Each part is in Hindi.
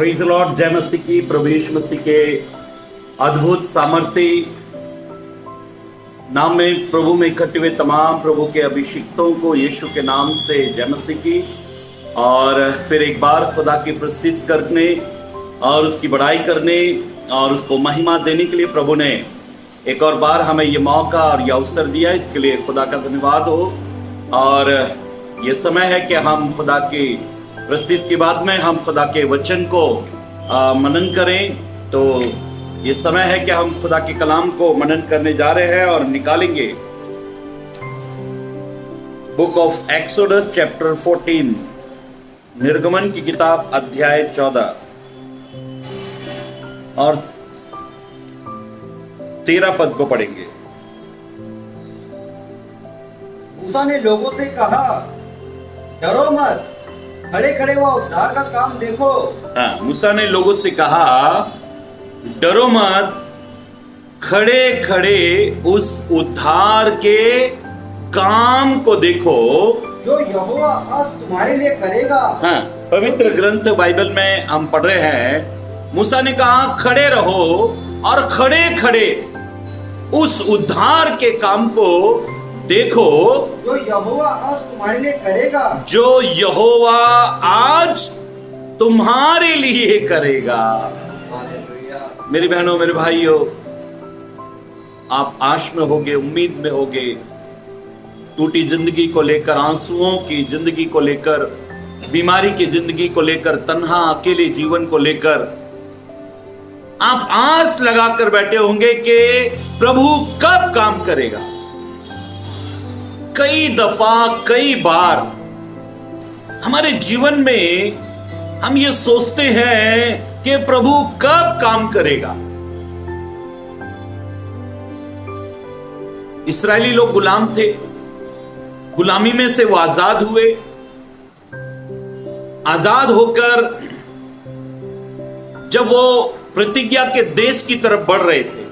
Praise Lord. जय मसीह की। प्रभु यीशु मसीह के अद्भुत सामर्थ्य नाम में प्रभु में इकट्ठे हुए तमाम प्रभु के अभिषिक्तों को यीशु के नाम से जय मसीह की। और फिर एक बार खुदा की प्रस्तुति करने और उसकी बड़ाई करने और उसको महिमा देने के लिए प्रभु ने एक और बार हमें ये मौका और ये अवसर दिया। इसके लिए खुदा का धन्यवाद हो। और ये समय है कि हम खुदा की प्रस्तुति के बाद में हम खुदा के वचन को मनन करें। तो ये समय है कि हम खुदा के कलाम को मनन करने जा रहे हैं और निकालेंगे बुक ऑफ एक्सोडस चैप्टर 14, निर्गमन की किताब अध्याय 14 और 13 पद को पढ़ेंगे। मूसा ने लोगों से कहा, डरो मत, खड़े खड़े वह उद्धार का काम देखो। हाँ, मूसा ने लोगों से कहा, डरो मत, खड़े खड़े उस उद्धार के काम को देखो जो यहोवा आज तुम्हारे लिए करेगा। हाँ, पवित्र ग्रंथ बाइबल में हम पढ़ रहे हैं। मूसा ने कहा, खड़े रहो और खड़े खड़े उस उद्धार के काम को देखो जो यहोवा आज तुम्हारे लिए करेगा। जो यहोवा आज तुम्हारे लिए करेगा। हालेलुया। मेरी बहनों, मेरे भाइयों, आप आश में होगे, उम्मीद में होगे, टूटी जिंदगी को लेकर, आंसुओं की जिंदगी को लेकर, बीमारी की जिंदगी को लेकर, तन्हा अकेले जीवन को लेकर आप आस लगाकर बैठे होंगे कि प्रभु कब काम करेगा। कई दफा, कई बार हमारे जीवन में हम ये सोचते हैं कि प्रभु कब काम करेगा। इस्राएली लोग गुलाम थे, गुलामी में से वो आजाद हुए। आजाद होकर जब वो प्रतिज्ञा के देश की तरफ बढ़ रहे थे,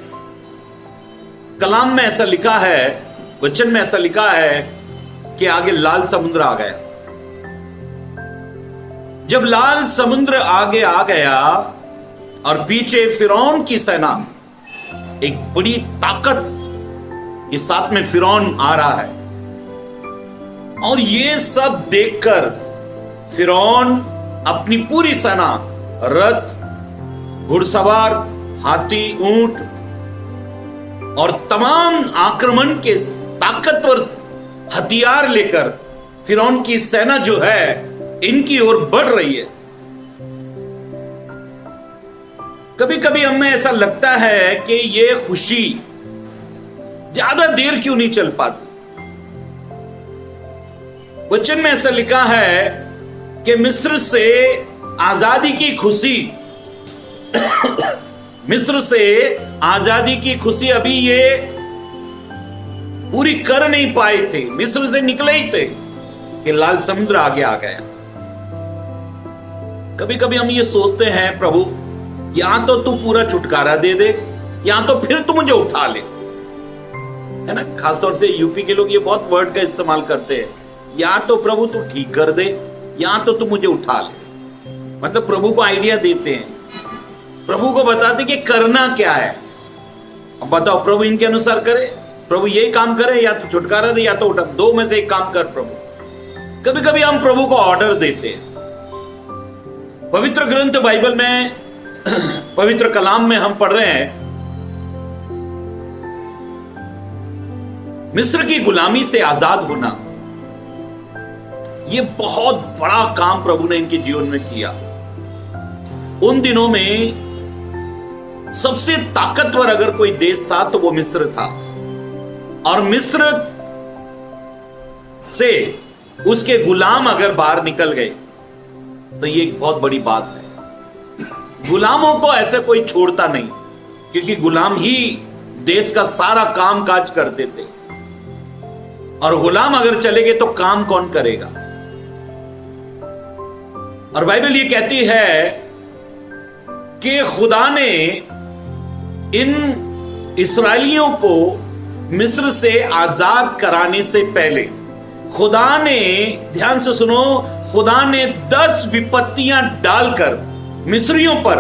कलाम में ऐसा लिखा है, वचन में ऐसा लिखा है कि आगे लाल समुद्र आ गया। जब लाल समुद्र आगे आ गया और पीछे फिरौन की सेना, एक बड़ी ताकत के साथ में फिरौन आ रहा है, और ये सब देखकर फिरौन अपनी पूरी सेना, रथ, घुड़सवार, हाथी, ऊंट और तमाम आक्रमण के ताकतवर हथियार लेकर फिरौन की सेना जो है इनकी ओर बढ़ रही है। कभी कभी हमें ऐसा लगता है कि ये खुशी ज्यादा देर क्यों नहीं चल पाती। वचन में ऐसा लिखा है कि मिस्र से आजादी की खुशी मिस्र से आजादी की खुशी अभी ये पूरी कर नहीं पाए थे, मिस्र से निकले ही थे कि लाल समुद्र आगे आ गया। कभी कभी हम ये सोचते हैं, प्रभु या तो तू पूरा छुटकारा दे दे या तो फिर तू मुझे उठा ले, है ना। खासतौर से यूपी के लोग ये बहुत वर्ड का इस्तेमाल करते हैं, या तो प्रभु तू ठीक कर दे या तो तू मुझे उठा ले। मतलब प्रभु को आइडिया देते हैं, प्रभु को बताते कि करना क्या है। अब बताओ, प्रभु इनके अनुसार करे, प्रभु यही काम करे, या तो छुटकारा दे या तो उठा, दो में से एक काम कर प्रभु। कभी कभी हम प्रभु को ऑर्डर देते हैं। पवित्र ग्रंथ बाइबल में पवित्र कलाम में हम पढ़ रहे हैं, मिस्र की गुलामी से आजाद होना, यह बहुत बड़ा काम प्रभु ने इनके जीवन में किया। उन दिनों में सबसे ताकतवर अगर कोई देश था तो वो मिस्र था, और मिस्र से उसके गुलाम अगर बाहर निकल गए तो ये एक बहुत बड़ी बात है। गुलामों को ऐसे कोई छोड़ता नहीं, क्योंकि गुलाम ही देश का सारा काम काज करते थे, और गुलाम अगर चले गए तो काम कौन करेगा। और बाइबल ये कहती है कि खुदा ने इन इस्राएलियों को मिस्र से आजाद कराने से पहले खुदा ने, ध्यान से सुनो, खुदा ने 10 विपत्तियां डालकर मिस्रियों पर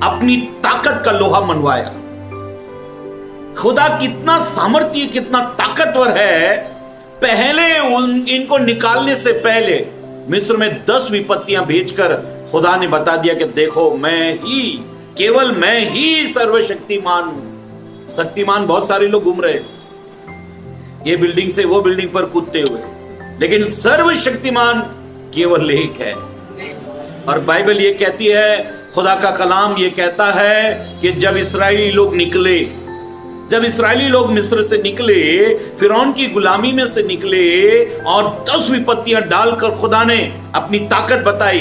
अपनी ताकत का लोहा मनवाया। खुदा कितना सामर्थ्य, कितना ताकतवर है। पहले इनको निकालने से पहले मिस्र में 10 विपत्तियां भेजकर खुदा ने बता दिया कि देखो मैं ही, केवल मैं ही सर्वशक्तिमान हूं। शक्तिमान बहुत सारे लोग घूम रहे, ये बिल्डिंग से वो बिल्डिंग पर कूदते हुए, लेकिन सर्वशक्तिमान केवल एक है। और बाइबल ये कहती है, खुदा का कलाम ये कहता है कि जब इस्राएली लोग मिस्र से निकले, फिरौन की गुलामी में से निकले और 10 विपत्तियां डालकर खुदा ने अपनी ताकत बताई,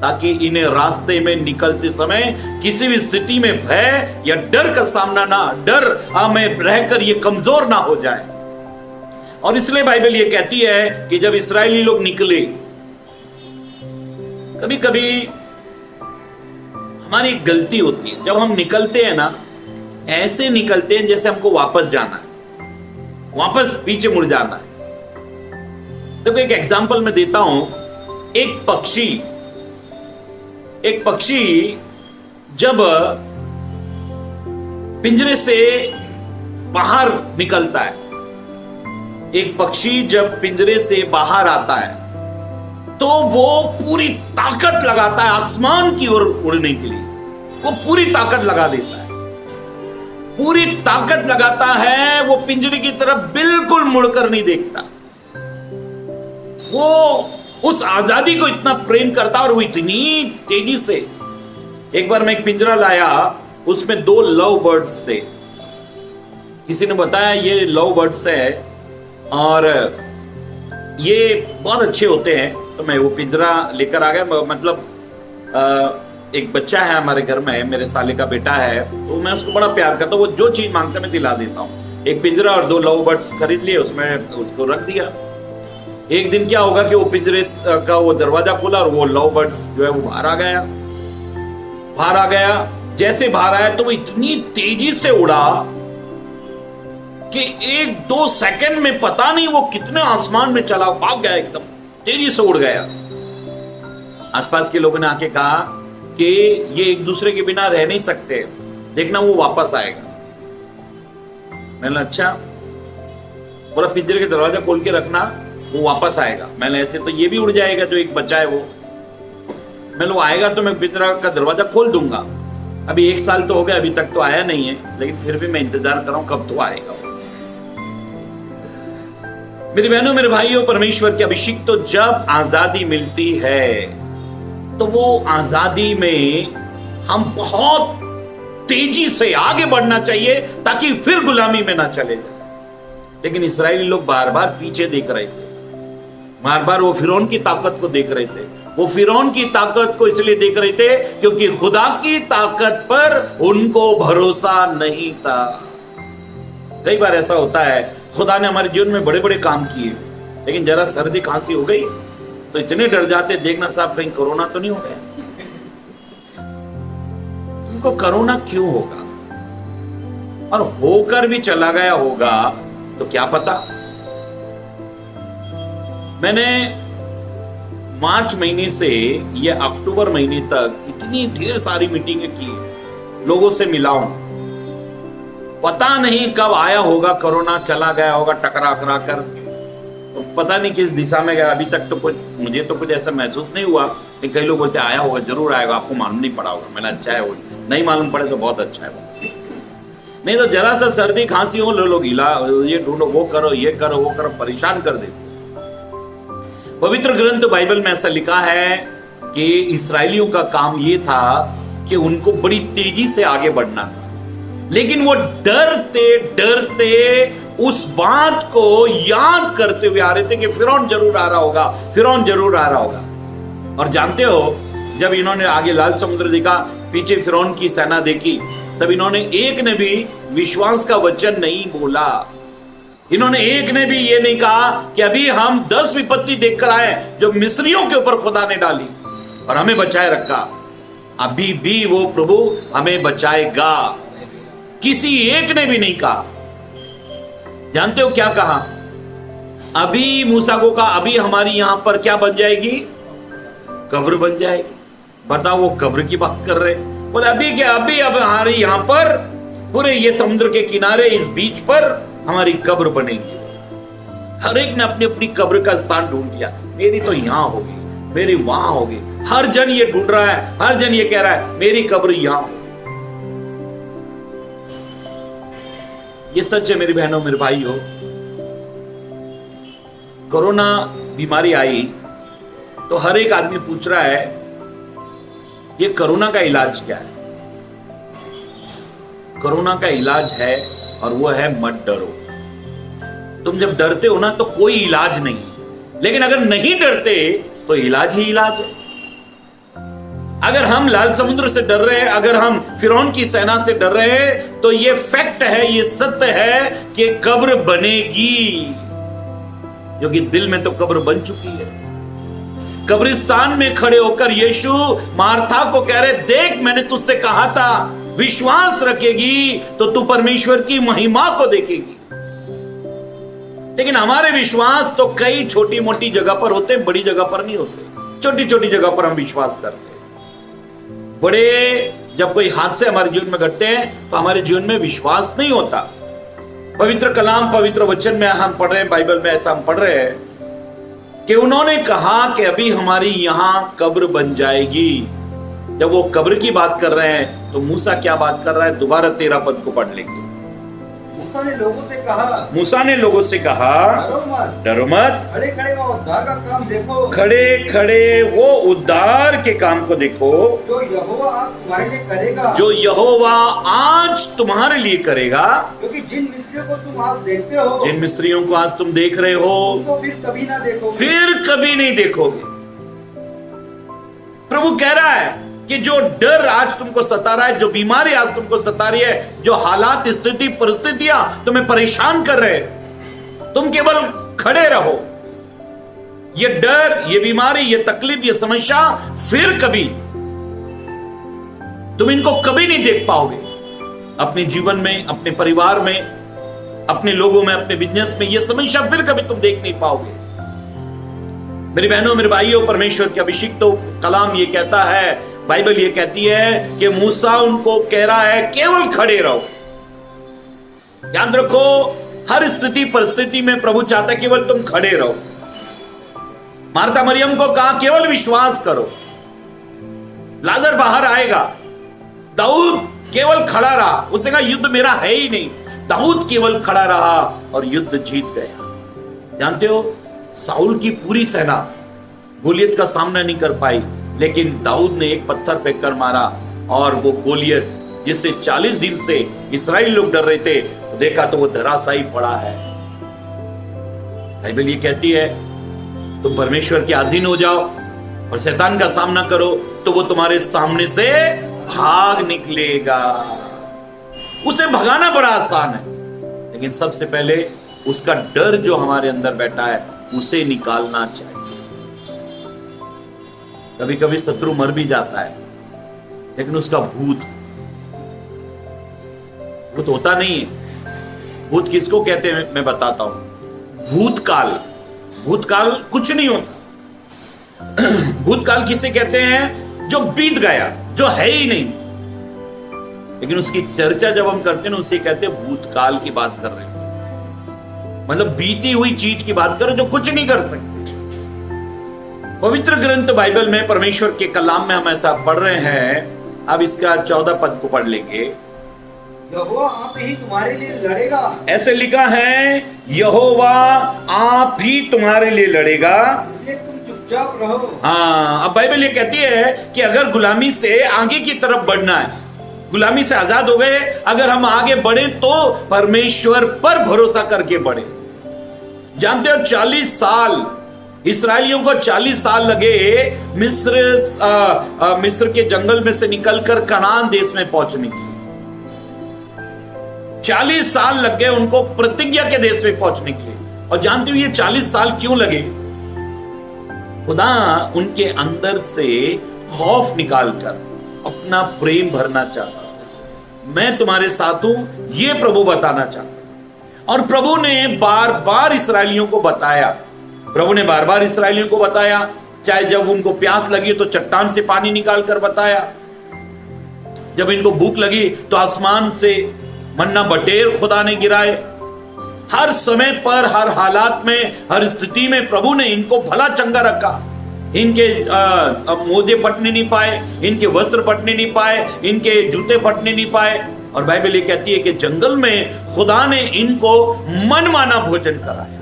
ताकि इन्हें रास्ते में निकलते समय किसी भी स्थिति में भय या डर का सामना डर में रहकर ये कमजोर ना हो जाए। और इसलिए बाइबल ये कहती है कि जब इस्राएली लोग निकले, कभी कभी हमारी एक गलती होती है, जब हम निकलते हैं ना, ऐसे निकलते हैं जैसे हमको वापस जाना है, वापस पीछे मुड़ जाना है। देखो एक एग्जांपल मैं देता हूं। एक पक्षी जब पिंजरे से बाहर निकलता है, एक पक्षी जब पिंजरे से बाहर आता है तो वो पूरी ताकत लगाता है आसमान की ओर उड़ने के लिए। वो पूरी ताकत लगा देता है, पूरी ताकत लगाता है। वो पिंजरे की तरफ बिल्कुल मुड़कर नहीं देखता। वो उस आजादी को इतना प्रेम करता और वो इतनी तेजी से। एक बार मैं एक पिंजरा लाया, उसमें 2 लव बर्ड्स थे। किसी ने बताया ये लव बर्ड्स है और ये बहुत अच्छे होते हैं। तो मैं वो पिंजरा लेकर आ गया। मतलब एक बच्चा है हमारे घर में, मेरे साले का बेटा है, तो मैं उसको बड़ा प्यार करता हूँ। वो जो चीज मांगता मैं दिला देता हूँ। एक पिंजरा और 2 लव बर्ड्स खरीद लिए, उसमें उसको रख दिया। एक दिन क्या होगा कि वो पिंजरे का वो दरवाजा खुला और वो लव बर्ड्स जो है वो बाहर आ गया। जैसे बाहर आया तो वो इतनी तेजी से उड़ा कि 1-2 सेकंड में पता नहीं वो कितने आसमान में चला, भाग गया, एकदम तेजी से उड़ गया। आसपास के लोगों ने आके कहा कि ये एक दूसरे के बिना रह नहीं सकते, देखना वो वापस आएगा। मैंने अच्छा, बोला पिंजरे के दरवाजा खोल के रखना, वो वापस आएगा। मैंने ऐसे तो ये भी उड़ जाएगा जो एक बच्चा है वो। मैंने वो आएगा तो मैं पिंजरा का दरवाजा खोल दूंगा। अभी 1 साल तो हो गया, अभी तक तो आया नहीं है, लेकिन फिर भी मैं इंतजार कर रहा हूं कब तो आएगा। मेरी बहनों, मेरे भाइयों, परमेश्वर की अभिषेक तो जब आजादी मिलती है तो वो आजादी में हम बहुत तेजी से आगे बढ़ना चाहिए ताकि फिर गुलामी में ना चले जाए। लेकिन इस्राएली लोग बार बार पीछे देख रहे थे, बार बार वो फिरौन की ताकत को देख रहे थे। वो फिरौन की ताकत को इसलिए देख रहे थे क्योंकि खुदा की ताकत पर उनको भरोसा नहीं था। कई बार ऐसा होता है, खुदा ने हमारे जीवन में बड़े बड़े काम किए, लेकिन जरा सर्दी खांसी हो गई तो इतने डर जाते, देखना साहब कहीं कोरोना तो नहीं हो गया। उनको कोरोना क्यों होगा, और होकर भी चला गया होगा तो क्या पता। मैंने मार्च महीने से ये अक्टूबर महीने तक इतनी ढेर सारी मीटिंगें की, लोगों से मिला हूं। पता नहीं कब आया होगा कोरोना, चला गया होगा टकरा कर, तो पता नहीं किस दिशा में गया। अभी तक तो कुछ, मुझे तो कुछ ऐसा महसूस नहीं हुआ। कई लोग बोलते आया होगा, जरूर आएगा, आपको मालूम नहीं पड़ा होगा। मैंने अच्छा है, वो नहीं मालूम पड़े तो बहुत अच्छा है। नहीं तो जरा सा सर्दी खांसी हो, लोग इला ये ढूंढो, वो करो, ये करो, वो करो, परेशान कर देते। पवित्र ग्रंथ बाइबल में ऐसा लिखा है कि इस्राएलियों का काम ये था कि उनको बड़ी तेजी से आगे बढ़ना था, लेकिन वो डरते डरते उस बात को याद करते हुए आ रहे थे कि फिरौन जरूर आ रहा होगा, फिरौन जरूर आ रहा होगा। और जानते हो, जब इन्होंने आगे लाल समुद्र देखा, पीछे फिरौन की सेना देखी, तब इन्होंने एक ने भी विश्वास का वचन नहीं बोला। इन्होंने एक ने भी ये नहीं कहा कि अभी हम 10 विपत्ति देखकर आए जो मिस्रियों के ऊपर खुदा ने डाली और हमें बचाए रखा। अभी भी वो प्रभु हमें बचाएगा। किसी एक ने भी नहीं कहा। जानते हो क्या कहा? अभी मूसा को कहा, अभी हमारी यहां पर क्या बन जाएगी? कब्र बन जाएगी। बताओ, वो कब्र की बात कर रहे। बोले अभी क्या, अभी अब हमारे यहाँ पर पूरे ये समुद्र के किनारे इस बीच पर हमारी कब्र बनेगी। हर एक ने अपनी अपनी कब्र का स्थान ढूंढ लिया। मेरी तो यहां होगी, मेरी वहां होगी। हर जन ये ढूंढ रहा है, हर जन ये कह रहा है मेरी कब्र यहां होगी। ये सच है मेरी बहनों मेरे भाइयों। कोरोना बीमारी आई तो हर एक आदमी पूछ रहा है ये कोरोना का इलाज क्या है। कोरोना का इलाज है और वो है मत डरो। तुम जब डरते हो ना तो कोई इलाज नहीं, लेकिन अगर नहीं डरते तो इलाज ही इलाज है। अगर हम लाल समुद्र से डर रहे हैं, अगर हम फिरौन की सेना से डर रहे हैं, तो ये फैक्ट है, ये सत्य है कि कब्र बनेगी, क्योंकि दिल में तो कब्र बन चुकी है। कब्रिस्तान में खड़े होकर यीशु मार्था को कह रहे, देख मैंने तुझसे कहा था विश्वास रखेगी तो तू परमेश्वर की महिमा को देखेगी। लेकिन हमारे विश्वास तो कई छोटी मोटी जगह पर होते हैं, बड़ी जगह पर नहीं होते। छोटी छोटी जगह पर हम विश्वास करते हैं। बड़े जब कोई हादसे हमारे जीवन में घटते हैं तो हमारे जीवन में विश्वास नहीं होता। पवित्र कलाम, पवित्र वचन में हम पढ़ रहे हैं, बाइबल में ऐसा हम पढ़ रहे हैं कि उन्होंने कहा कि अभी हमारी यहां कब्र बन जाएगी। जब वो कब्र की बात कर रहे हैं तो मूसा क्या बात कर रहा है, दोबारा 13 पद को पढ़ लेंगे। मूसा ने लोगों से कहा, मूसा ने लोगों से कहा डरो मत, खड़े खड़े वो उद्धार का काम देखो, खड़े खड़े वो उद्धार के काम को देखो जो यहोवा आज तुम्हारे लिए करेगा, जो यहोवा आज तुम्हारे लिए करेगा। क्योंकि जिन मिस्रियों को तुम आज देखते हो, जिन मिस्रियों को आज तुम देख रहे हो, उनको फिर कभी ना देखोगे, फिर कभी नहीं देखोगे। प्रभु कह रहा है कि जो डर आज तुमको सता रहा है, जो बीमारी आज तुमको सता रही है, जो हालात, स्थिति, परिस्थितियां तुम्हें परेशान कर रहे हैं, तुम केवल खड़े रहो। ये डर, ये बीमारी, ये तकलीफ, ये समस्या फिर कभी तुम इनको कभी नहीं देख पाओगे अपने जीवन में, अपने परिवार में, अपने लोगों में, अपने बिजनेस में। ये समस्या फिर कभी तुम देख नहीं पाओगे। मेरी बहनों मेरे भाइयों, परमेश्वर के अभिषिक्त तो कलाम ये कहता है, बाइबल ये कहती है कि मूसा उनको कह रहा है केवल खड़े रहो। याद रखो, हर स्थिति परिस्थिति में प्रभु चाहता है केवल तुम खड़े रहो। मार्था मरियम को कहा केवल विश्वास करो, लाजर बाहर आएगा। दाऊद केवल खड़ा रहा, उसने कहा युद्ध मेरा है ही नहीं। दाऊद केवल खड़ा रहा और युद्ध जीत गया। जानते हो, साउल की पूरी सेना गोलियत का सामना नहीं कर पाई, लेकिन दाऊद ने एक पत्थर फेंक कर मारा और वो गोलियत जिससे 40 दिन से इस्राएल लोग डर रहे थे, देखा तो वो धराशायी पड़ा है। बाइबल ये कहती है तुम परमेश्वर के अधीन हो जाओ और शैतान का सामना करो तो वो तुम्हारे सामने से भाग निकलेगा। उसे भगाना बड़ा आसान है, लेकिन सबसे पहले उसका डर जो हमारे अंदर बैठा है उसे निकालना चाहिए। कभी कभी शत्रु मर भी जाता है, लेकिन उसका भूत होता नहीं है। भूत किसको कहते हैं मैं बताता हूं। भूतकाल कुछ नहीं होता। भूतकाल किसे कहते हैं? जो बीत गया, जो है ही नहीं, लेकिन उसकी चर्चा जब हम करते हैं ना, उसे कहते हैं भूतकाल की बात कर रहे हैं। मतलब बीती हुई चीज की बात कर रहे जो कुछ नहीं कर सकते। पवित्र ग्रंथ बाइबल में, परमेश्वर के कलाम में हम ऐसा पढ़ रहे हैं। अब इसका 14 पद को पढ़ लेंगे। यहोवा आप ही तुम्हारे लिए लड़ेगा। ऐसे लिखा है, यहोवा आप ही तुम्हारे लिए लड़ेगा, इसलिए तुम चुपचाप रहो। हाँ, अब बाइबल ये कहती है कि अगर गुलामी से आगे की तरफ बढ़ना है, गुलामी से आजाद हो गए, अगर हम आगे बढ़े तो परमेश्वर पर भरोसा करके बढ़े। जानते हो 40 साल इसराइलियों को 40 साल लगे मिस्र के जंगल में से निकलकर कनान देश में पहुंचने की। 40 साल लग गए उनको प्रतिज्ञा के देश में पहुंचने के लिए। और जानते हो ये 40 साल क्यों लगे? खुदा उनके अंदर से खौफ निकालकर अपना प्रेम भरना चाहता था। मैं तुम्हारे साथ हूं, ये प्रभु बताना चाहता। और प्रभु ने बार बार इसराइलियों को बताया। प्रभु ने बार बार इसराइलियों को बताया। चाहे जब उनको प्यास लगी तो चट्टान से पानी निकाल कर बताया, जब इनको भूख लगी तो आसमान से मन्ना बटेर खुदा ने गिराए। हर समय पर, हर हालात में, हर स्थिति में प्रभु ने इनको भला चंगा रखा। इनके मोजे फटने नहीं पाए, इनके वस्त्र फटने नहीं पाए, इनके जूते फटने नहीं पाए। और बाइबल ये कहती है कि जंगल में खुदा ने इनको मनमाना भोजन कराया।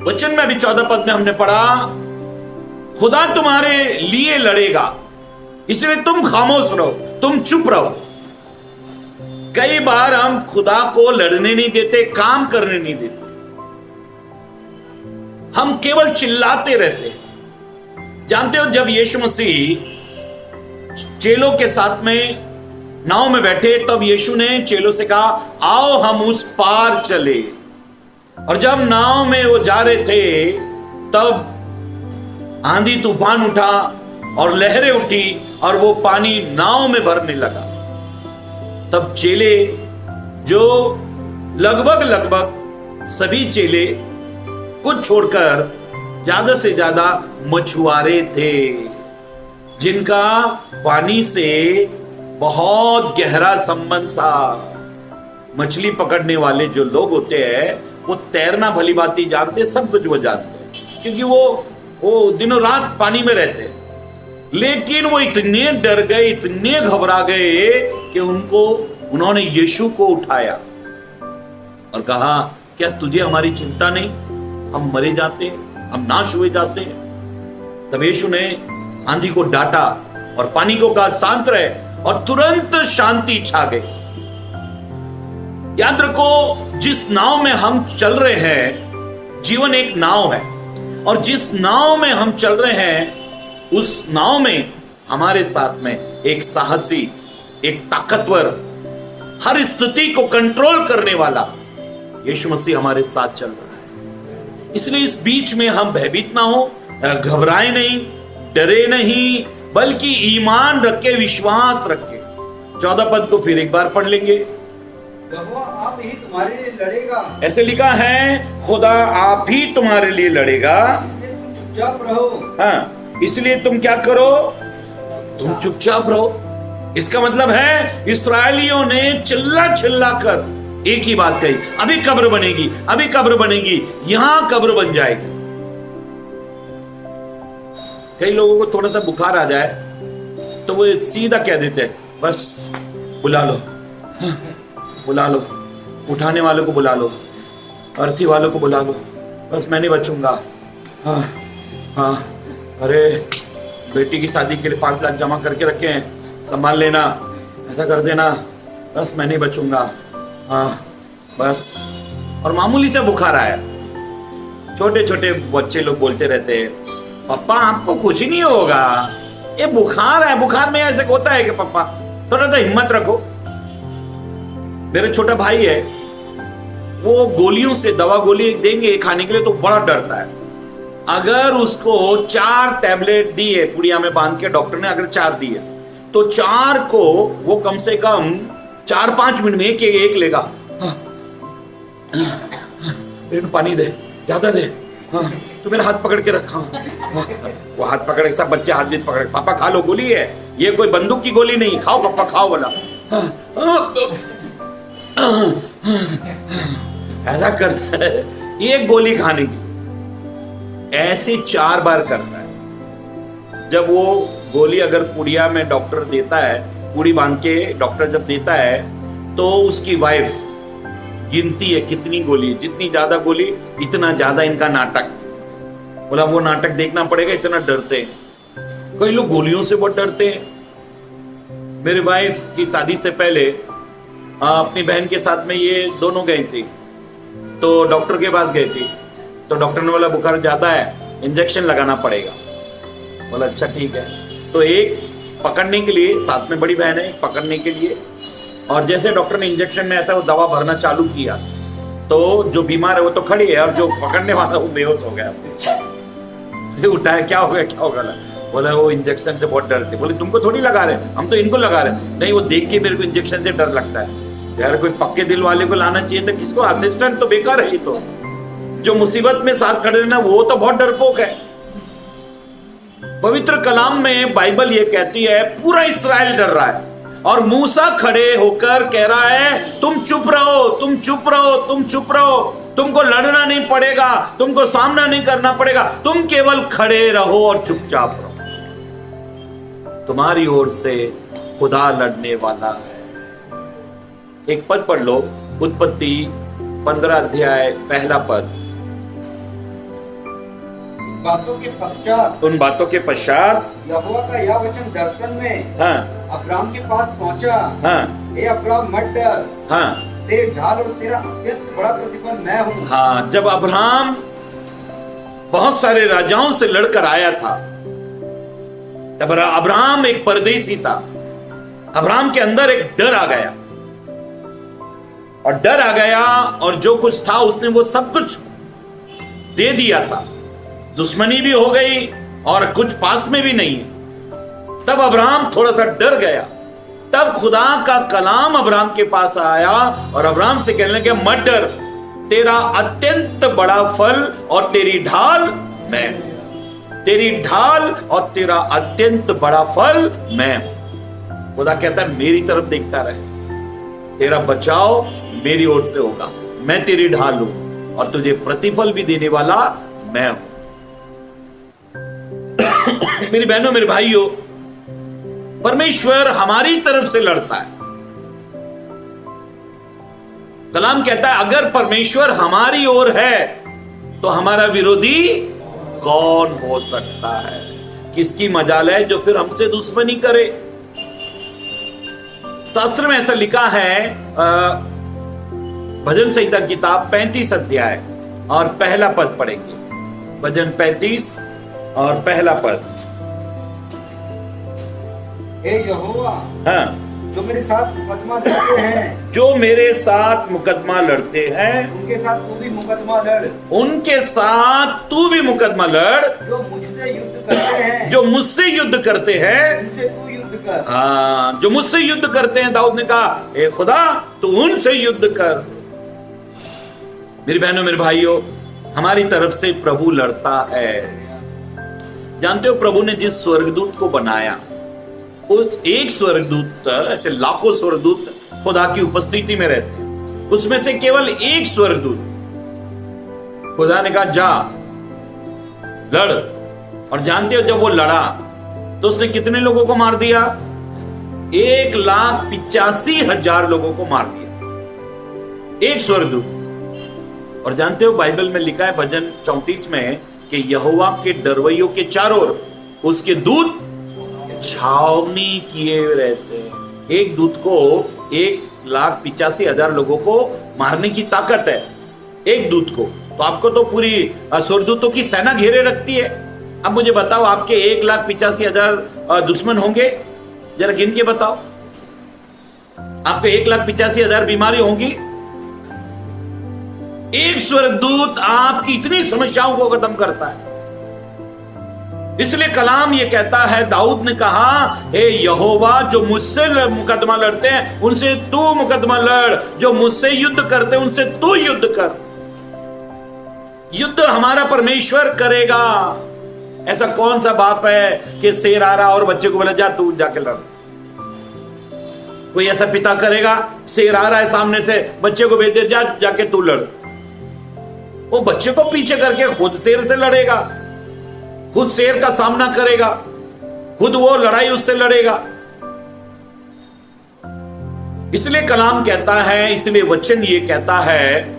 वचन में अभी 14 पद में हमने पढ़ा, खुदा तुम्हारे लिए लड़ेगा, इसलिए तुम खामोश रहो, तुम चुप रहो। कई बार हम खुदा को लड़ने नहीं देते, काम करने नहीं देते, हम केवल चिल्लाते रहते हैं। जानते हो, जब यीशु मसीह चेलों के साथ में नाव में बैठे, तब यीशु ने चेलों से कहा, आओ हम उस पार चले। और जब नाव में वो जा रहे थे, तब आंधी तूफान उठा और लहरें उठी और वो पानी नाव में भरने लगा। तब चेले, जो लगभग सभी चेले कुछ छोड़कर ज्यादा से ज्यादा मछुआरे थे, जिनका पानी से बहुत गहरा संबंध था। मछली पकड़ने वाले जो लोग होते हैं, वो तैरना भली भांति जानते, सब कुछ वो जानते हैं, क्योंकि वो दिनों रात पानी में रहते हैं। लेकिन वो इतने डर गए, इतने घबरा गए कि उन्होंने यीशु को उठाया और कहा, क्या तुझे हमारी चिंता नहीं? हम मरे जाते, हम नाश हुए जाते हैं। तब यीशु ने आंधी को डांटा और पानी को कहा, शांत रहे, और तुरंत शांति छा गई। याद रखो, जिस नाव में हम चल रहे हैं, जीवन एक नाव है, और जिस नाव में हम चल रहे हैं, उस नाव में हमारे साथ में एक साहसी, एक ताकतवर, हर स्थिति को कंट्रोल करने वाला यीशु मसीह हमारे साथ चल रहा है। इसलिए इस बीच में हम भयभीत ना हो, घबराए नहीं, डरे नहीं, बल्कि ईमान रख के, विश्वास रख के। 14 पद को फिर एक बार पढ़ लेंगे। यहोवा आप ही तुम्हारे लिए लड़ेगा, ऐसे लिखा है, खुदा आप ही तुम्हारे लिए लड़ेगा, इसलिए तुम चुपचाप रहो। हाँ, इसलिए तुम क्या करो? तुम चुपचाप रहो। इसका मतलब है, इस्राएलियों ने चिल्ला चिल्ला कर एक ही बात कही, अभी कब्र बनेगी, अभी कब्र बनेगी, यहां कब्र बन जाएगी। कई लोगों को थोड़ा सा बुखार आ जाए तो वो सीधा कह देते हैं, बस बुला लो, बुला लो, उठाने वालों को बुला लो, अर्थी वालों को बुला लो, बस मैं नहीं बचूंगा। हाँ हाँ, अरे बेटी की शादी के लिए 5 लाख जमा करके रखे हैं, संभाल लेना, ऐसा कर देना, बस मैं नहीं बचूंगा। हाँ बस। और मामूली से बुखार आया, छोटे छोटे बच्चे लोग बोलते रहते हैं, पापा आपको कुछ नहीं होगा, ये बुखार है, बुखार में ऐसे होता है कि पापा थोड़ा सा हिम्मत रखो। मेरा छोटा भाई है, वो गोलियों से, दवा गोली देंगे खाने के लिए तो बड़ा डरता है। अगर उसको 4 टैबलेट दिए पुड़िया में बांध के, डॉक्टर ने अगर 4 दिए, तो 4 को वो कम से कम 4-5 मिनट में एक लेगा। पानी दे, ज्यादा दे, हाँ तो मेरा हाथ पकड़ के रखा। वो हाथ पकड़ के, सब बच्चे हाथ भी पकड़, पापा खा लो, गोली है ये, कोई बंदूक की गोली नहीं, खाओ पापा खाओ बोला। ऐसा करता है, एक गोली खाने की ऐसे 4 बार करता है। जब वो गोली अगर पुड़िया में डॉक्टर देता है, पूड़ी बांध के डॉक्टर जब देता है, तो उसकी वाइफ गिनती है कितनी गोली, जितनी ज्यादा गोली इतना ज्यादा इनका नाटक। बोला वो नाटक देखना पड़ेगा, इतना डरते हैं। कई लोग गोलियों से बहुत डरते हैं। मेरे वाइफ की शादी से पहले अपनी बहन के साथ में ये दोनों गई थी, तो डॉक्टर के पास गई थी, तो डॉक्टर ने बोला बुखार ज्यादा है, इंजेक्शन लगाना पड़ेगा। बोला अच्छा ठीक है। तो एक पकड़ने के लिए, साथ में बड़ी बहन है, पकड़ने के लिए, और जैसे डॉक्टर ने इंजेक्शन में ऐसा वो दवा भरना चालू किया, तो जो बीमार है वो तो खड़ी है, और जो पकड़ने वाला वो बेहोश हो गया। उठाया, क्या हो गया, क्या हो गया? बोला वो इंजेक्शन से बहुत डरते। बोले तुमको थोड़ी लगा रहे, हम तो इनको लगा रहे। नहीं, वो देख के मेरे को इंजेक्शन से डर लगता है। यार कोई पक्के दिल वाले को लाना चाहिए था, किसको? असिस्टेंट तो बेकार है। ये तो जो मुसीबत में साथ खड़े रहना वो तो बहुत डरपोक है। पवित्र कलाम में बाइबल ये कहती है पूरा इस्राएल डर रहा है और मूसा खड़े होकर कह रहा है तुम चुप रहो, तुम चुप रहो, तुम चुप रहो, तुमको लड़ना नहीं पड़ेगा, तुमको सामना नहीं करना पड़ेगा, तुम केवल खड़े रहो और चुपचाप रहो, तुम्हारी ओर से खुदा लड़ने वाला है। एक पद पढ़ लो, उत्पत्ति 15 अध्याय 1 पद। उन बातों के पश्चात यहोवा का यह वचन दर्शन में हाँ अब्राम के पास पहुंचा। हाँ हे अब्राम मत डर, हाँ तेरे ढाल और तेरा अत्यंत बड़ा प्रतिफल मैं हूँ। हाँ, जब अब्राहम बहुत सारे राजाओं से लड़कर आया था तब अब्राहम एक परदेसी था। अब्राहम के अंदर एक डर आ गया और डर आ गया और जो कुछ था उसने वो सब कुछ दे दिया था। दुश्मनी भी हो गई और कुछ पास में भी नहीं है। तब अब्राहम थोड़ा सा डर गया। तब खुदा का कलाम अब्राहम के पास आया और अब्राहम से कहने लगे मत डर, तेरा अत्यंत बड़ा फल और तेरी ढाल मैं हूं। तेरी ढाल और तेरा अत्यंत बड़ा फल मैं हूं। खुदा कहता है मेरी तरफ देखता रहे, तेरा बचाव मेरी ओर से होगा, मैं तेरी ढाल हूं और तुझे प्रतिफल भी देने वाला मैं हूं। मेरी बहनों मेरे भाइयों, परमेश्वर हमारी तरफ से लड़ता है। कलाम कहता है अगर परमेश्वर हमारी ओर है तो हमारा विरोधी कौन हो सकता है। किसकी मजाल है जो फिर हमसे दुश्मनी करे। शास्त्र में ऐसा लिखा है, भजन संहिता किताब 35 अध्याय और 1 पद पढ़ेंगे। भजन 35 और 1 पद। हे यहोवा, हाँ, जो मेरे साथ मुकदमा लड़ते हैं, जो मेरे साथ मुकदमा लड़ते हैं उनके साथ तू भी मुकदमा लड़। उनके साथ तू भी मुकदमा लड़। जो मुझसे युद्ध करते हैं, जो मुझसे युद्ध करते हैं उनसे तू युद्ध कर। हाँ, जो मुझसे युद्ध करते हैं, दाऊद ने कहा ए खुदा तू उनसे युद्ध कर। मेरी बहनों मेरे भाइयों, हमारी तरफ से प्रभु लड़ता है। जानते हो प्रभु ने जिस स्वर्गदूत को बनाया, उस एक स्वर्गदूत, ऐसे लाखों स्वर्गदूत खुदा की उपस्थिति में रहते हैं, उसमें से केवल एक स्वर्गदूत खुदा ने कहा जा लड़। और जानते हो जब वो लड़ा तो उसने कितने लोगों को मार दिया? 1,85,000 लोगों को मार दिया एक स्वर्गदूत। और जानते हो बाइबल में लिखा है भजन 34 में कि यहोवा के डरवैयों के चारों ओर उसके दूत छावनी किए रहते हैं। एक दूत को 1,85,000 लोगों को मारने की ताकत है, एक दूत को। तो आपको तो पूरी स्वर्गदूतों की सेना घेरे रखती है। अब मुझे बताओ आपके 1,85,000 दुश्मन होंगे? जरा गिन के बताओ। आपके 1,85,000 बीमारी होंगी? एक स्वर्गदूत आपकी इतनी समस्याओं को खत्म करता है। इसलिए कलाम ये कहता है, दाऊद ने कहा हे यहोवा, जो मुझसे मुकदमा लड़ते हैं उनसे तू मुकदमा लड़, जो मुझसे युद्ध करते हैं उनसे तू युद्ध कर। युद्ध हमारा परमेश्वर करेगा। ऐसा कौन सा बाप है कि शेर आ रहा और बच्चे को बोला जा तू जाके लड़? कोई ऐसा पिता करेगा? शेर आ रहा है सामने से, बच्चे को भेज दे जा जाके तू लड़। वो बच्चे को पीछे करके खुद शेर से लड़ेगा, खुद शेर का सामना करेगा, खुद वो लड़ाई उससे लड़ेगा। इसलिए कलाम कहता है, इसलिए वचन ये कहता है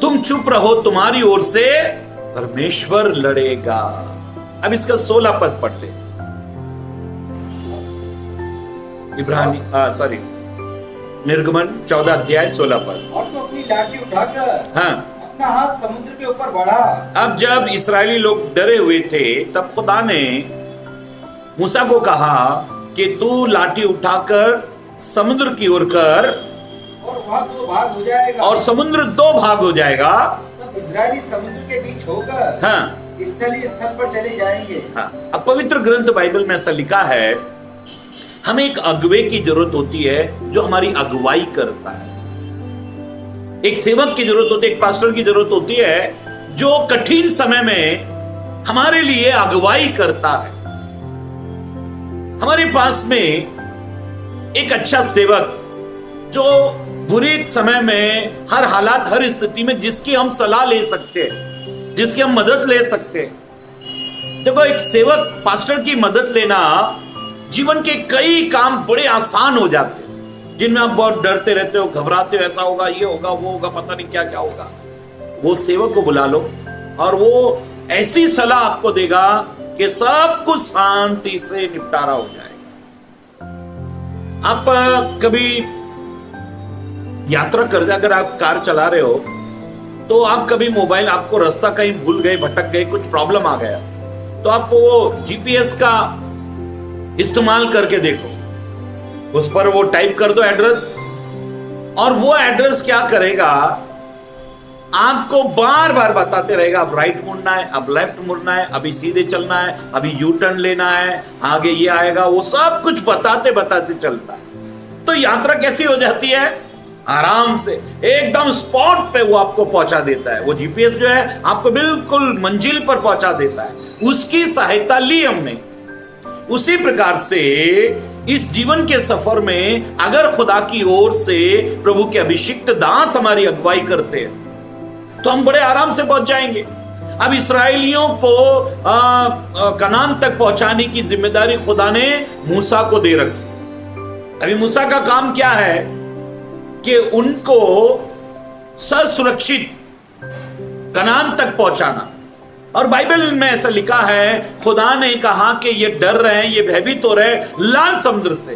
तुम चुप रहो, तुम्हारी ओर से परमेश्वर लड़ेगा। अब इसका 16 पद पढ़ ले। निर्गमन 14 अध्याय 16 पद। और तो अपनी लाठी उठाकर हाँ, अपना हाथ समुद्र के ऊपर बढ़ा। अब जब इस्राएली लोग डरे हुए थे तब खुदा ने मूसा को कहा कि तू लाठी उठाकर समुद्र की ओर कर और वह 2 भाग हो जाएगा। और समुद्र 2 भाग हो जाएगा। तब इस्राएली समुद्र के बीच होकर हाँ, स्थलीय स्थल पर चले जाएंगे। हाँ। अब पवित्र ग्रंथ बाइबल में ऐसा लिखा है, हमें एक अगुवे की जरूरत होती है जो हमारी अगुवाई करता है। एक सेवक की जरूरत होती है, एक पास्टर की जरूरत होती है जो कठिन समय में हमारे लिए अगुवाई करता है। हमारे पास में एक अच्छा सेवक जो बुरे समय में, हर हालात, हर स्थिति में जिसकी हम सलाह ले सकते हैं, जिसकी हम मदद ले सकते हैं। देखो, एक सेवक, पास्टर की मदद लेना, जीवन के कई काम बड़े आसान हो जाते हैं जिनमें आप बहुत डरते रहते हो, घबराते हो, ऐसा होगा, ये होगा, वो होगा, पता नहीं क्या क्या होगा। वो सेवक को बुला लो और वो ऐसी सलाह आपको देगा कि सब कुछ शांति से निपटारा हो जाएगा। आप कभी यात्रा कर, अगर आप कार चला रहे हो तो आप कभी मोबाइल, आपको रास्ता कहीं भूल गए, भटक गए, कुछ प्रॉब्लम आ गया, तो आप वो जीपीएस का इस्तेमाल करके देखो, उस पर वो टाइप कर दो एड्रेस, और वो एड्रेस क्या करेगा, आपको बार बार बताते रहेगा अब राइट मुड़ना है, अब लेफ्ट मुड़ना है, अभी सीधे चलना है, अभी यू टर्न लेना है, आगे ये आएगा, वो सब कुछ बताते बताते चलता है। तो यात्रा कैसी हो जाती है, आराम से एकदम स्पॉट पे वो आपको पहुंचा देता है। वो जीपीएस जो है आपको बिल्कुल मंजिल पर पहुंचा देता है, उसकी सहायता ली हमने। उसी प्रकार से इस जीवन के सफर में अगर खुदा की ओर से प्रभु के अभिषिक्त दास हमारी अगुवाई करते हैं तो हम बड़े आराम से पहुंच जाएंगे। अब इस्राएलियों को कनान तक पहुंचाने की जिम्मेदारी खुदा ने मूसा को दे रखी। अभी मूसा का काम क्या है कि उनको ससुरक्षित कनान तक पहुंचाना। और बाइबल में ऐसा लिखा है, खुदा ने कहा कि ये डर रहे हैं, ये भयभीत हो रहे हैं लाल समुद्र से।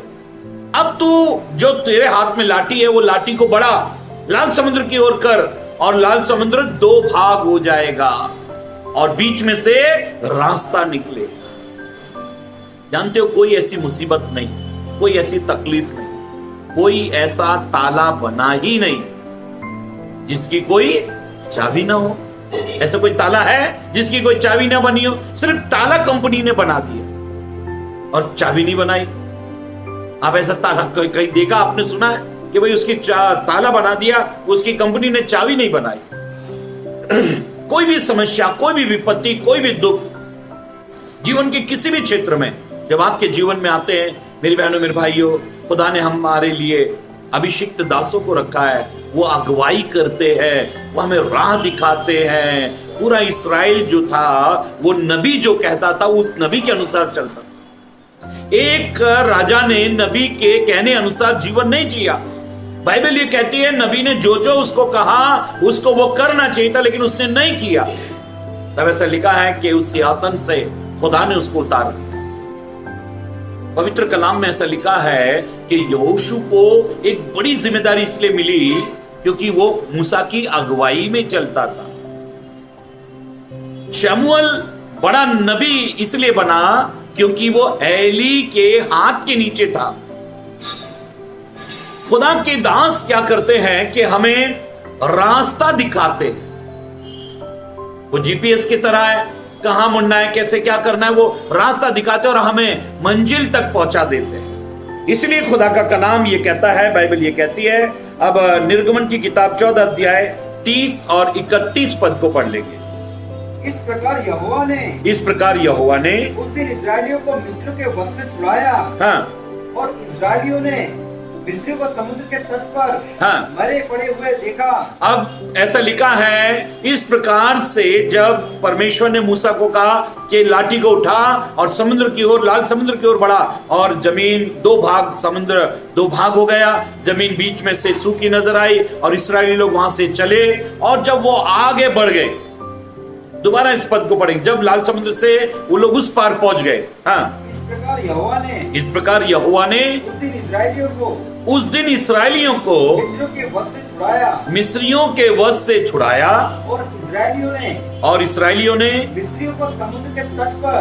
अब तू जो तेरे हाथ में लाठी है, वो लाठी को बढ़ा, लाल समुद्र की ओर कर, और लाल समुद्र दो भाग हो जाएगा और बीच में से रास्ता निकलेगा। जानते हो, कोई ऐसी मुसीबत नहीं, कोई ऐसी तकलीफ नहीं, कोई ऐसा ताला बना ही नहीं जिसकी कोई चाबी ना हो। ऐसा कोई ताला है जिसकी कोई चाबी ना बनी हो? सिर्फ ताला कंपनी ने बना दिया और चाबी नहीं बनाई। आप ऐसा ताला कहीं देखा, आपने सुना है कि भाई उसकी ताला बना दिया, उसकी कंपनी ने चाबी नहीं बनाई? कोई भी समस्या, कोई भी विपत्ति, कोई भी दुख जीवन के किसी भी क्षेत्र में जब आपके जीवन में आते हैं, मेरी बहनों, मेरे भाइयों, खुदा ने हमारे लिए अभिषिक्त दासों को रखा है। वो अगुवाई करते हैं, वो हमें राह दिखाते हैं। पूरा इस्राएल जो था, वो नबी जो कहता था उस नबी के अनुसार चलता था। एक राजा ने नबी के कहने अनुसार जीवन नहीं जिया। बाइबल ये कहती है, नबी ने जो जो उसको कहा उसको वो करना चाहिए था, लेकिन उसने नहीं किया। तब ऐसा लिखा है कि उस सिंहासन से खुदा ने उसको उतार दिया। पवित्र कलाम में ऐसा लिखा है कि यहोशू को एक बड़ी जिम्मेदारी इसलिए मिली क्योंकि वो मूसा की अगुवाई में चलता था। शमूएल बड़ा नबी इसलिए बना क्योंकि वो एली के हाथ के नीचे था। खुदा के दास क्या करते हैं कि हमें रास्ता दिखाते हैं। वो जीपीएस की तरह है, कहां मुड़ना है, कैसे क्या करना है, वो रास्ता दिखाते और हमें मंजिल तक पहुंचा देते हैं। इसलिए खुदा का कलाम ये कहता है, बाइबल ये कहती है। अब निर्गमन की किताब 14 अध्याय 30 और 31 पद को पढ़ लेंगे। इस प्रकार यहोवा ने उस दिन इस्राएलियों को मिस्र के वश से छुड़ाया। हाँ। और इस्राएलियों ने मिस्रियों को समुद्र के तट पर मरे पड़े हुए देखा। अब ऐसा लिखा है, इस प्रकार से जब परमेश्वर ने मूसा को कहा कि लाठी को उठा और समुद्र की ओर, लाल समुद्र की ओर बढ़ा, और जमीन दो भाग, समुद्र दो भाग हो गया, जमीन बीच में से सूखी नजर आई और इस्राएली लोग वहां से चले। और जब वो आगे बढ़ गए, दोबारा इस पद को पढ़ेंगे, जब लाल समुद्र से वो लोग उस पार पहुंच गए। हाँ। इस प्रकार यहोवा ने उस दिन इस्राएलियों को मिस्रियों के वश से छुड़ाया। और इस्राएलियों ने मिस्रियों को समुद्र के तट पर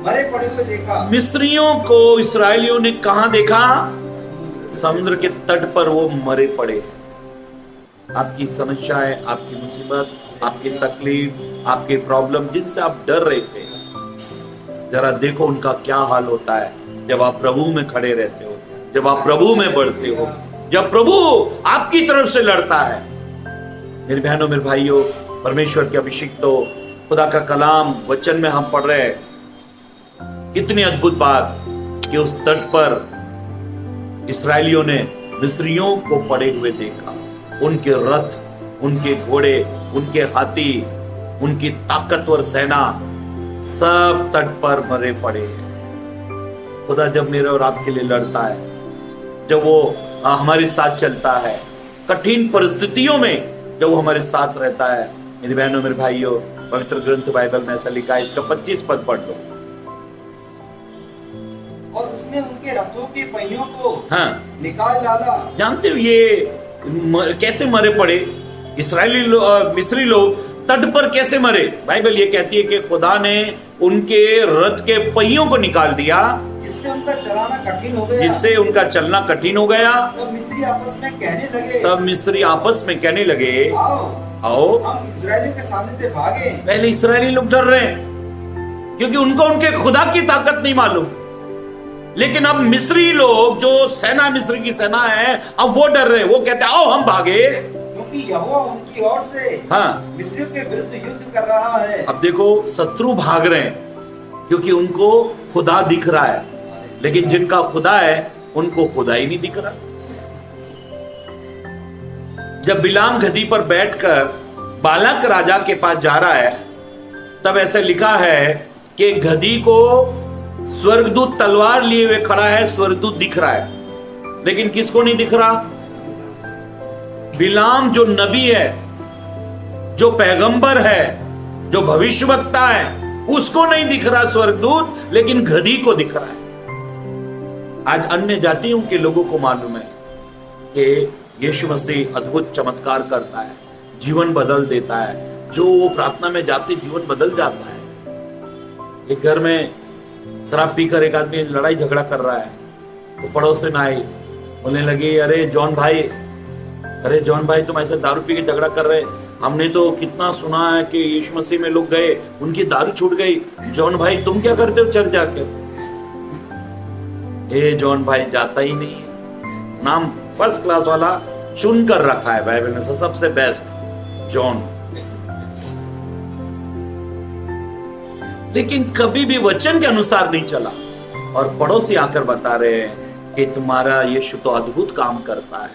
मरे पड़े हुए देखा। मिस्रियों को इस्राएलियों ने कहां देखा? समुद्र के तट पर वो मरे पड़े। आपकी समस्याएं, आपकी मुसीबत, आपकी तकलीफ, आपके प्रॉब्लम, जिनसे आप डर रहे थे, जरा देखो उनका क्या हाल होता है जब आप प्रभु में खड़े रहते हो, जब आप प्रभु में बढ़ते हो, जब प्रभु आपकी तरफ से लड़ता है। मेरी बहनों मेरे भाइयों, परमेश्वर के अभिषिक्तों, खुदा का कलाम वचन में हम पढ़ रहे हैं कितनी अद्भुत बात कि उस तट पर इस्राएलियों ने मिस्रियों को पड़े हुए देखा। उनके रथ, उनके घोड़े, उनके हाथी, उनकी ताकतवर सेना सब तट पर मरे पड़े हैं। खुदा जब मेरे और आपके लिए लड़ता है, जब वो हमारे साथ चलता है, कठिन परिस्थितियों में जब वो हमारे साथ रहता है, मेरी बहनों मेरे भाइयों, पवित्र ग्रंथ बाइबल में ऐसा लिखा है, इसका 25 पद पढ़ लो। और उसने उनके रथों के पहियों को निकाल डाला। जानते हो ये कैसे मरे पड़े? मिस्री लोग तट पर कैसे मरे? बाइबल ये कहती है कि खुदा ने उनके रथ के पहियों को निकाल दिया, जिससे उनका चलाना कठिन हो गया। जिससे उनका चलना कठिन हो गया। तब मिस्री आपस में कहने लगे, आओ हम इस्राएलियों के सामने से भागे। पहले इस्राएली लोग डर रहे हैं क्योंकि उनको उनके खुदा की ताकत नहीं मालूम, लेकिन अब मिस्री लोग, जो सेना मिस्री की सेना है, अब वो डर रहे हैं। वो कहते हैं आओ हम भागे, क्योंकि यहोवा उनकी ओर से मिस्रियों के विरुद्ध युद्ध कर रहा है। अब देखो, शत्रु भाग रहे हैं क्योंकि उनको खुदा दिख रहा है, लेकिन जिनका खुदा है उनको खुदा ही नहीं दिख रहा। जब बिलाम गधी पर बैठकर बालक राजा के पास जा रहा है, तब ऐसे लिखा है कि गधी को स्वर्गदूत तलवार लिए हुए खड़ा है, स्वर्गदूत दिख रहा है, लेकिन किसको नहीं दिख रहा? बिलाम जो नबी है, जो पैगंबर है, जो भविष्यवक्ता है, उसको नहीं दिख रहा स्वर्गदूत, लेकिन गधी को दिख रहा है। आज अन्य जातियों के लोगों को मालूम है कि यीशु मसीह अद्भुत चमत्कार करता है, जीवन बदल देता है। जो वो प्रार्थना में जाते जीवन बदल जाता है। एक घर में शराब पीकर एक आदमी लड़ाई झगड़ा कर रहा है, तो पड़ोसन आई, बोलने लगी, अरे जॉन भाई तुम ऐसे दारू पी के झगड़ा कर रहे, हमने तो कितना सुना है कि यीशु मसीह में लोग गए, उनकी दारू छूट गई। जॉन भाई तुम क्या करते हो चर्च जाके? जॉन भाई जाता ही नहीं है, नाम फर्स्ट क्लास वाला चुन कर रखा है बाइबल में, सबसे बेस्ट जॉन, लेकिन कभी भी वचन के अनुसार नहीं चला। और पड़ोसी आकर बता रहे हैं कि तुम्हारा यीशु तो अद्भुत काम करता है।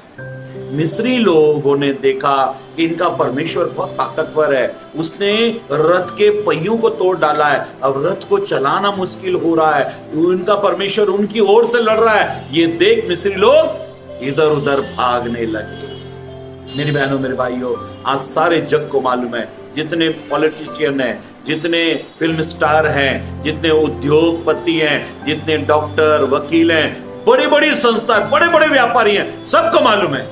मिस्री लोगों ने देखा कि इनका परमेश्वर बहुत ताकतवर है, उसने रथ के पहियों को तोड़ डाला है, अब रथ को चलाना मुश्किल हो रहा है, उनका परमेश्वर उनकी ओर से लड़ रहा है। ये देख मिस्री लोग इधर उधर भागने लगे। मेरी बहनों मेरे भाइयों, आज सारे जग को मालूम है, जितने पॉलिटिशियन हैं, जितने फिल्म स्टार हैं, जितने उद्योगपति हैं, जितने डॉक्टर, वकील हैं, बड़ी बड़ी संस्थाएं, बड़े बड़े व्यापारी हैं, सबको मालूम है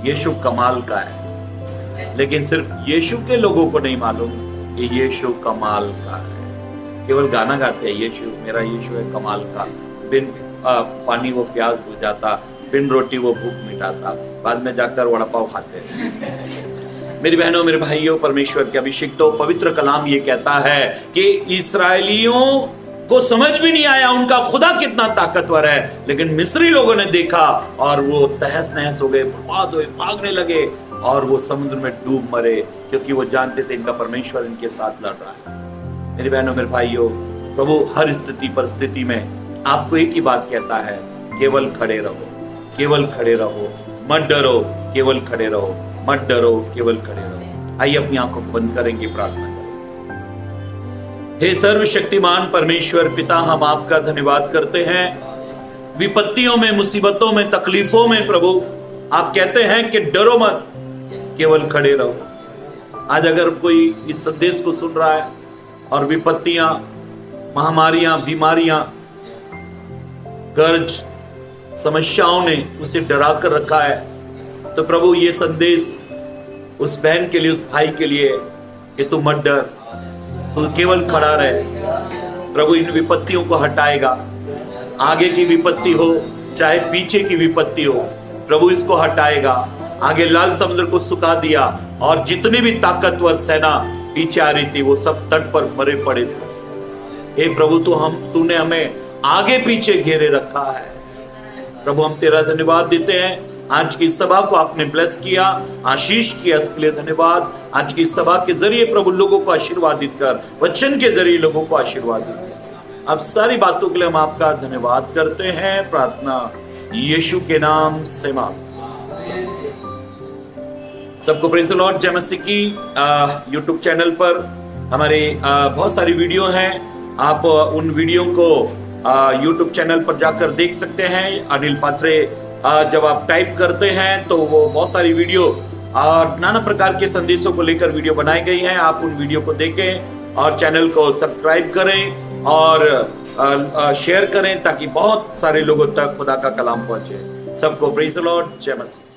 यीशु कमाल का है, लेकिन सिर्फ यीशु के लोगों को नहीं मालूम कि यीशु कमाल का है। केवल गाना गाते हैं, यीशु मेरा यीशु है कमाल का, बिन पानी वो प्यास बुझाता, बिन रोटी वो भूख मिटाता, बाद में जाकर वड़ा पाव खाते हैं। मेरी बहनों मेरे भाइयों, परमेश्वर के अभिषिक्तों, पवित्र कलाम ये कहता है कि इस्राएलियों को समझ भी नहीं आया उनका खुदा कितना ताकतवर है, लेकिन मिस्री लोगों ने देखा और वो तहस नहस हो गए, बर्बाद हुए, भागने लगे और वो समुद्र में डूब मरे, क्योंकि वो जानते थे इनका परमेश्वर इनके साथ लड़ रहा है। मेरी बहनों मेरे भाइयों, प्रभु हर स्थिति परिस्थिति में आपको एक ही बात कहता है, केवल खड़े रहो, केवल खड़े रहो, मत डरो, केवल खड़े रहो, मत डरो, केवल खड़े रहो। आइए अपनी आंखों को बंद करेंगे, प्रार्थना करें। हे सर्वशक्तिमान परमेश्वर पिता, हम आपका धन्यवाद करते हैं। विपत्तियों में, मुसीबतों में, तकलीफों में प्रभु आप कहते हैं कि डरो मत, केवल खड़े रहो। आज अगर कोई इस संदेश को सुन रहा है और विपत्तियां, महामारियां, बीमारियां, कर्ज, समस्याओं ने उसे डरा कर रखा है, तो प्रभु ये संदेश उस बहन के लिए, उस भाई के लिए कि तू मत डर, तू केवल खड़ा रहे। प्रभु इन विपत्तियों को हटाएगा। आगे की विपत्ति हो चाहे पीछे की विपत्ति हो, प्रभु इसको हटाएगा। आगे लाल समुद्र को सुखा दिया और जितनी भी ताकतवर सेना पीछे आ रही थी वो सब तट पर मरे पड़े थे। हे प्रभु, तूने हमें आगे पीछे घेरे रखा है। प्रभु हम तेरा धन्यवाद देते हैं आज की सभा को आपने ब्लेस किया, आशीष किया, इसके लिए धन्यवाद। आज की सभा के जरिए प्रभु लोगों को आशीर्वादित कर, वचन के जरिए लोगों को आशीर्वादित कर। अब सारी बातों के लिए हम आपका धन्यवाद करते हैं। प्रार्थना यीशु के नाम से मांगते हैं। सबको प्रेज़ द लॉर्ड। जय मसीह की। यूट्यूब चैनल पर हमारे बहुत सारी वीडियो हैं। आप उन वीडियो को यूट्यूब चैनल पर जाकर देख सकते हैं। अनिल पात्रे जब आप टाइप करते हैं तो वो बहुत सारी वीडियो नाना प्रकार के संदेशों को लेकर वीडियो बनाई गई हैं। आप उन वीडियो को देखें और चैनल को सब्सक्राइब करें और शेयर करें ताकि बहुत सारे लोगों तक खुदा का कलाम पहुंचे। सबको प्रेज़ द लॉर्ड। जय मसीह।